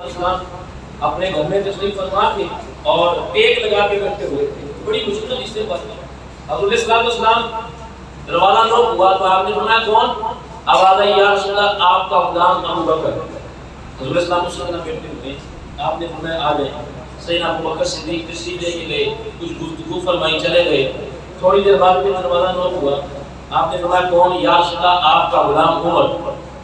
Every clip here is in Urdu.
السلام اپنے گھر میں تشریف فرما تھے اور ٹیک لگا کے بیٹھے ہوئے تھے، بڑی مشکل اس سے بات۔ حضور صلی اللہ علیہ وسلم دروازہ نوک ہوا تو آپ نے فرمایا کون؟ آواز آئی یا رسول اللہ آپ کا غلام ابو بکر۔ حضور صلی اللہ علیہ وسلم بیٹھے ہوئے، آپ نے فرمایا آ جائیں۔ سیدنا ابو بکر صدیق تشریف لے کے گئے، کچھ گفتگو فرمائی، چلے گئے۔ تھوڑی دیر بعد میں دروازہ نوک ہوا، آپ نے فرمایا کون؟ یا رسول اللہ آپ کا غلام عمر۔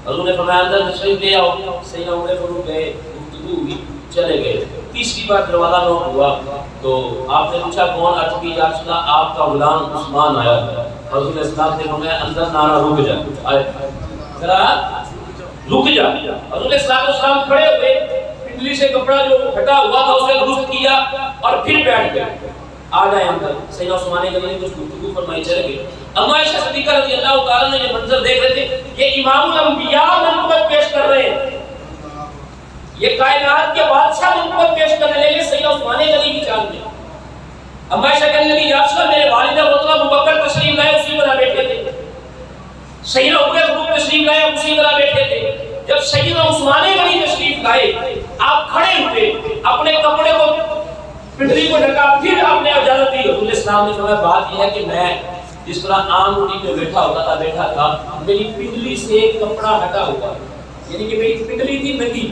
حضور نے فرمایا اندر تشریف لے آؤ۔ سیدنا عمر فاروق گئے، گفتگو ہوئی، چلے گئے۔ تیسری بار دروازہ نوک ہوا تو آپ نے پوچھا کون؟ عرض کی یا رسول اللہ آپ کا غلام عثمان آیا ہے۔ حضور نے اسلام نے فرمایا اندر نہ رک جا، آئے ذرا رک جا۔ حضور اسلام کھڑے ہوئے، پنڈلی سے کپڑا جو ہٹا ہوا تھا اسے درست کیا اور پھر بیٹھ گئے۔ آ جائے اندر۔ سیدنا عثمان غنی نے کچھ گفتگو فرمائی، چلے گئے۔ اما عائشہ صدیقہ رضی اللہ تعالیٰ نے یہ منظر دیکھ رہے تھے کہ امام الانبیاء منقبت پیش کر رہے ہیں، یہ کائنات کے بادشاہ منقبت پیش کرنے لگے سیدنا عثمان غنی کی چال میں۔ اما عائشہ کہنے لگی یا رسول اللہ میرے والدہ مطلب ابو بکر تشریف لائے اسی طرح بیٹھے تھے، سیدنا عمر فاروق تشریف لائے اسی طرح بیٹھے تھے۔ جب سیدنا عثمان غنی تشریف لائے آپ کھڑے ہوئے، اپنے کپڑے کو پنڈلی کو ڈھکا، پھر آپ نے اجازت دی۔ حضور اسلام نے فرمایا بات یہ ہے کہ میں جس طرح عام روٹی پہ بیٹھا تھا میری پنڈلی سے ایک کپڑا ہٹا ہوا، یعنی کہ میری پنڈلی تھی ننگی۔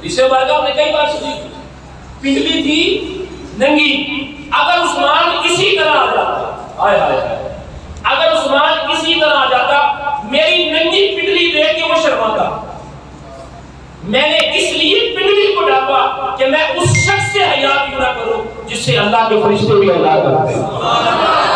اسے بارگاہ نے کئی بار سنی، پنڈلی تھی ننگی۔ اگر عثمان اسی طرح آ جاتا، آئے ہائے ہائے، اگر عثمان اسی طرح آ جاتا میری ننگی پنڈلی دیکھ کے وہ شرماتا۔ میں نے اس لیے پنڈلی کو ڈھانپا کہ میں اس شخص سے حیا کیوں نہ کروں جس سے اللہ کے فرشتے بھی حیا کرتے ہیں۔